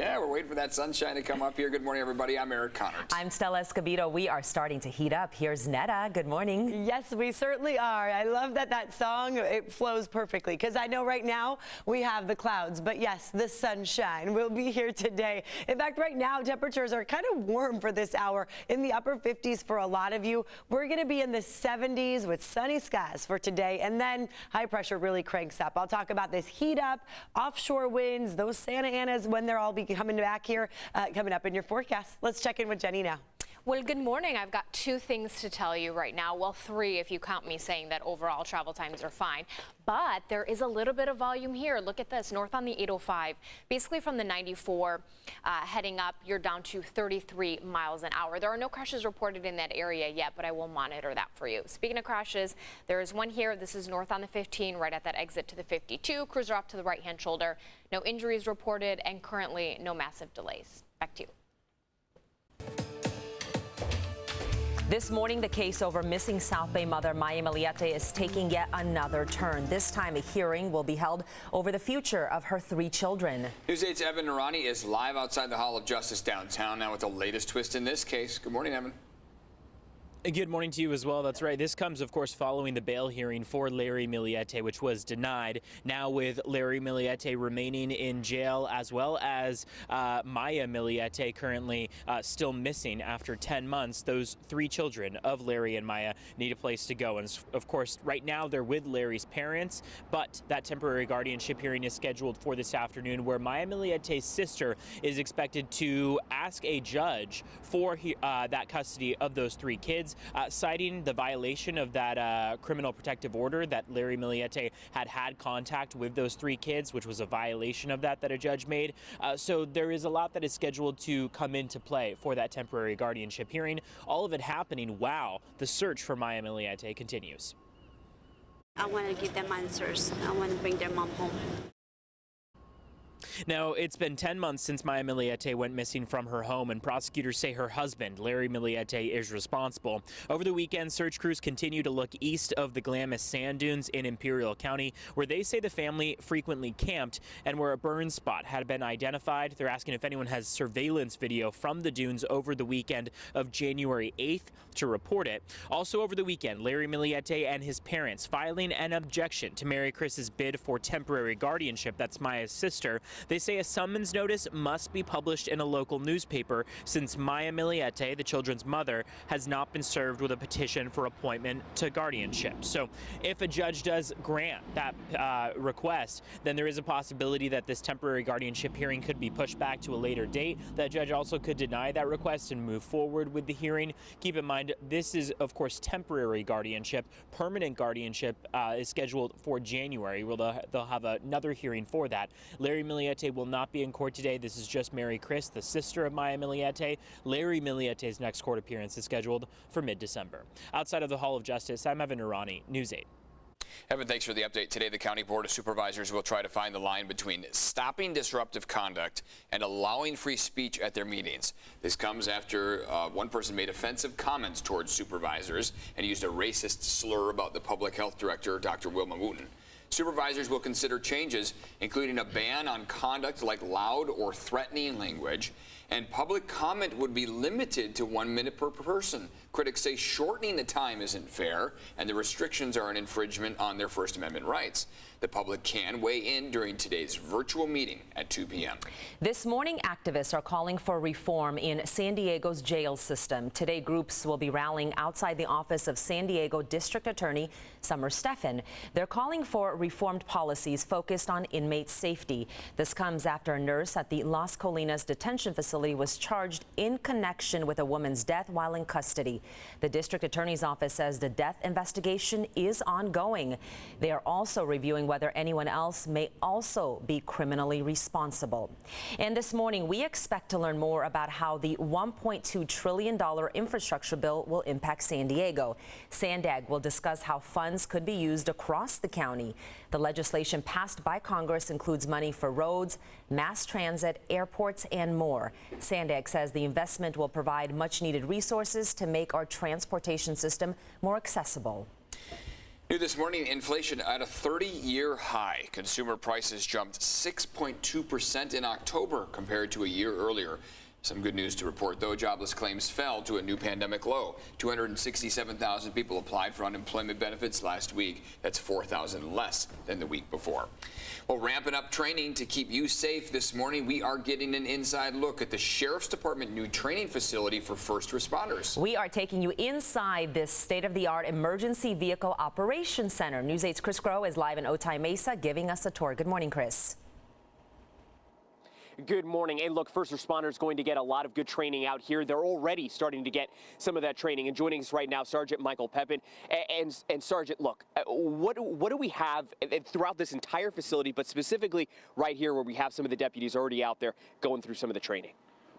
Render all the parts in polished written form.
Yeah, we're waiting for that sunshine to come up here. Good morning, everybody. I'm Eric Connert. I'm Stella Escobedo. We are starting to heat up. Here's Netta. Good morning. Yes, we certainly are. I love that song. It flows perfectly because I know right now we have the clouds, but yes, the sunshine will be here today. In fact, right now temperatures are kind of warm for this hour, in the upper 50s for a lot of you. We're going to be in the 70s with sunny skies for today, and then high pressure really cranks up. I'll talk about this heat up, offshore winds, those Santa Anas when they're all be coming back here, coming up in your forecast. Let's check in with Jenny now. Well, good morning. I've got two things to tell you right now. Well, three if you count me saying that overall travel times are fine. But there is a little bit of volume here. Look at this, north on the 805. Basically from the 94 heading up, you're down to 33 miles an hour. There are no crashes reported in that area yet, but I will monitor that for you. Speaking of crashes, there is one here. This is north on the 15, right at that exit to the 52. Cruiser off to the right-hand shoulder. No injuries reported and currently no massive delays. Back to you. This morning, the case over missing South Bay mother Maya Millete is taking yet another turn. This time, a hearing will be held over the future of her 3 children. News 8's Evan Narani is live outside the Hall of Justice downtown now with the latest twist in this case. Good morning, Evan. Good morning to you as well. That's right. This comes, of course, following the bail hearing for Larry Millete, which was denied. Now with Larry Millete remaining in jail, as well as Maya Millete currently still missing after 10 months, those 3 children of Larry and Maya need a place to go. And of course, right now they're with Larry's parents, but that temporary guardianship hearing is scheduled for this afternoon, where Maya Millete's sister is expected to ask a judge for that custody of those 3 kids. Citing the violation of that criminal protective order that Larry Millete had contact with those 3 kids, which was a violation of that a judge made. So there is a lot that is scheduled to come into play for that temporary guardianship hearing. All of it happening while the search for Maya Millete continues. I want to give them answers. I want to bring their mom home. Now, it's been 10 months since Maya Millete went missing from her home, and prosecutors say her husband, Larry Millete, is responsible. Over the weekend, search crews continue to look east of the Glamis sand dunes in Imperial County, where they say the family frequently camped and where a burn spot had been identified. They're asking if anyone has surveillance video from the dunes over the weekend of January 8th to report it. Also over the weekend, Larry Millete and his parents filing an objection to Mary Chris's bid for temporary guardianship. That's Maya's sister. They say a summons notice must be published in a local newspaper since Maya Millete, the children's mother, has not been served with a petition for appointment to guardianship. So if a judge does grant that request, then there is a possibility that this temporary guardianship hearing could be pushed back to a later date. That judge also could deny that request and move forward with the hearing. Keep in mind, this is, of course, temporary guardianship. Permanent guardianship is scheduled for January, where they'll have another hearing for that. Larry Millete will not be in court today. This is just Mary Chris, the sister of Maya Millete. Larry Millete's next court appearance is scheduled for mid-December. Outside of the Hall of Justice, I'm Evan Narani, News 8. Evan, thanks for the update. Today, the County Board of Supervisors will try to find the line between stopping disruptive conduct and allowing free speech at their meetings. This comes after one person made offensive comments towards supervisors and used a racist slur about the public health director, Dr. Wilma Wooten. Supervisors will consider changes, including a ban on conduct like loud or threatening language, and public comment would be limited to 1 minute per person. Critics say shortening the time isn't fair, and the restrictions are an infringement on their First Amendment rights. The public can weigh in during today's virtual meeting at 2 p.m. This morning, activists are calling for reform in San Diego's jail system. Today, groups will be rallying outside the office of San Diego District Attorney Summer Stephan. They're calling for reformed policies focused on inmate safety. This comes after a nurse at the Las Colinas detention facility was charged in connection with a woman's death while in custody. The district attorney's office says the death investigation is ongoing. They are also reviewing whether anyone else may also be criminally responsible. And this morning, we expect to learn more about how the $1.2 trillion infrastructure bill will impact San Diego. SANDAG will discuss how funds could be used across the county. The legislation passed by Congress includes money for roads, mass transit, airports, and more. SANDAG says the investment will provide much-needed resources to make our transportation system more accessible. New this morning, inflation at a 30-year high. Consumer prices jumped 6.2% in October compared to a year earlier. Some good news to report, though. Jobless claims fell to a new pandemic low. 267,000 people applied for unemployment benefits last week. That's 4,000 less than the week before. Well, ramping up training to keep you safe this morning, we are getting an inside look at the Sheriff's Department new training facility for first responders. We are taking you inside this state-of-the-art emergency vehicle operations center. News 8's Chris Groh is live in Otay Mesa giving us a tour. Good morning, Chris. Good morning. And look, first responders going to get a lot of good training out here. They're already starting to get some of that training. And joining us right now, Sergeant Michael Pepin. And Sergeant, look, what do we have throughout this entire facility, but specifically right here where we have some of the deputies already out there going through some of the training?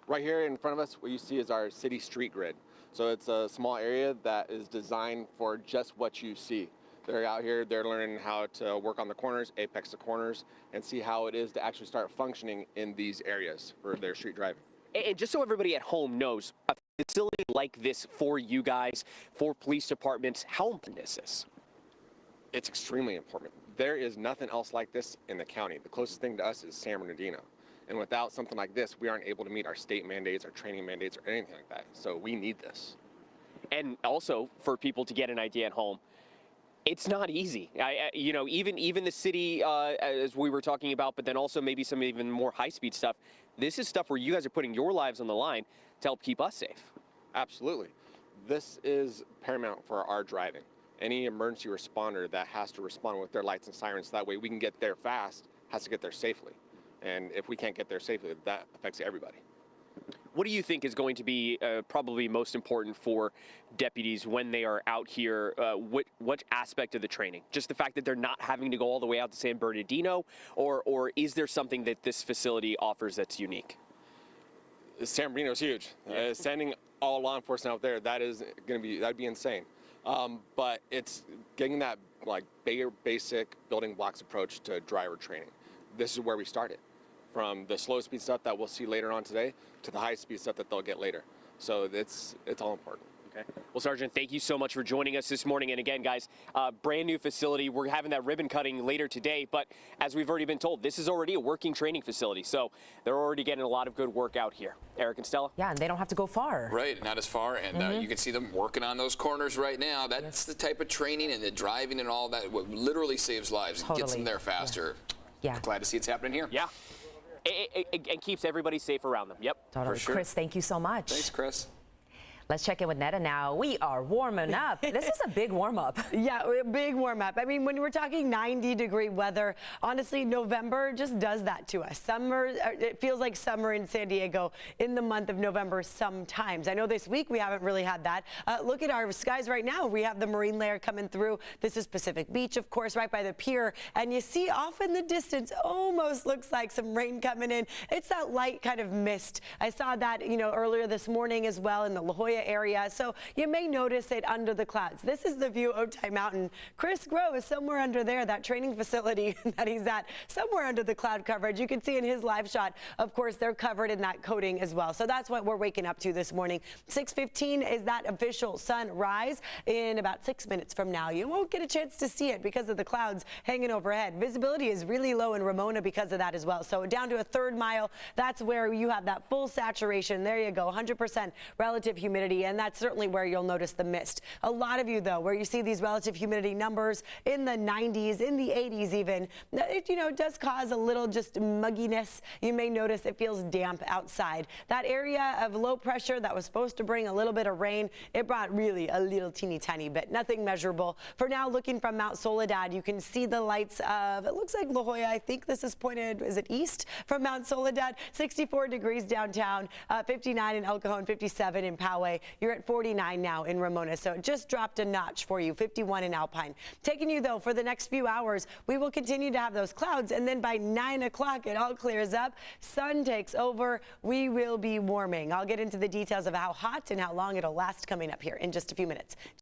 Right here in front of us, what you see is our city street grid. So it's a small area that is designed for just what you see. They're out here, they're learning how to work on the corners, apex the corners, and see how it is to actually start functioning in these areas for their street driving. And just so everybody at home knows, a facility like this for you guys, for police departments, how important is this? It's extremely important. There is nothing else like this in the county. The closest thing to us is San Bernardino. And without something like this, we aren't able to meet our state mandates, our training mandates, or anything like that. So we need this. And also, for people to get an idea at home, it's not easy. You know, even the city, as we were talking about, but then also maybe some even more high-speed stuff. This is stuff where you guys are putting your lives on the line to help keep us safe. Absolutely. This is paramount for our driving. Any emergency responder that has to respond with their lights and sirens, that way we can get there fast, has to get there safely. And if we can't get there safely, that affects everybody. What do you think is going to be probably most important for deputies when they are out here? What aspect of the training? Just the fact that they're not having to go all the way out to San Bernardino, or is there something that this facility offers that's unique? San Bernardino is huge. Sending all law enforcement out there, that'd be insane. But it's getting that like bigger, basic building blocks approach to driver training. This is where we started. From the slow speed stuff that we'll see later on today to the high speed stuff that they'll get later. So it's all important. Okay. Well, Sergeant, thank you so much for joining us this morning. And again, guys, brand new facility. We're having that ribbon cutting later today. But as we've already been told, this is already a working training facility. So they're already getting a lot of good work out here. Eric and Stella? Yeah, and they don't have to go far. Right, not as far. And you can see them working on those corners right now. That's the type of training and the driving and all that. What literally saves lives. Totally. Gets them there faster. Yeah. Glad to see it's happening here. Yeah. It keeps everybody safe around them. Yep. Totally. For sure. Chris, thank you so much. Thanks, Chris. Let's check in with Netta now. We are warming up. This is a big warm up. Yeah, a big warm up. I mean, when we're talking 90-degree weather, honestly, November just does that to us. Summer, it feels like summer in San Diego in the month of November sometimes. I know this week we haven't really had that. Look at our skies right now. We have the marine layer coming through. This is Pacific Beach, of course, right by the pier. And you see off in the distance, almost looks like some rain coming in. It's that light kind of mist. I saw that, you know, earlier this morning as well in the La Jolla area, so you may notice it under the clouds. This is the view of Otay Mountain. Chris Groh is somewhere under there, that training facility that he's at, somewhere under the cloud coverage. You can see in his live shot, of course, they're covered in that coating as well. So that's what we're waking up to this morning. 6:15 is that official sunrise. In about 6 minutes from now, you won't get a chance to see it because of the clouds hanging overhead. Visibility is really low in Ramona because of that as well. So down to a third mile, that's where you have that full saturation. There you go, 100% relative humidity. And that's certainly where you'll notice the mist. A lot of you, though, where you see these relative humidity numbers in the 90s, in the 80s even, it, you know, does cause a little just mugginess. You may notice it feels damp outside. That area of low pressure that was supposed to bring a little bit of rain, it brought really a little teeny tiny bit, nothing measurable. For now, looking from Mount Soledad, you can see the lights of, it looks like La Jolla. I think this is pointed, is it east from Mount Soledad? 64 degrees downtown, 59 in El Cajon, 57 in Poway. You're at 49 now in Ramona, so it just dropped a notch for you, 51 in Alpine. Taking you, though, for the next few hours, we will continue to have those clouds, and then by 9 o'clock, it all clears up. Sun takes over. We will be warming. I'll get into the details of how hot and how long it'll last coming up here in just a few minutes.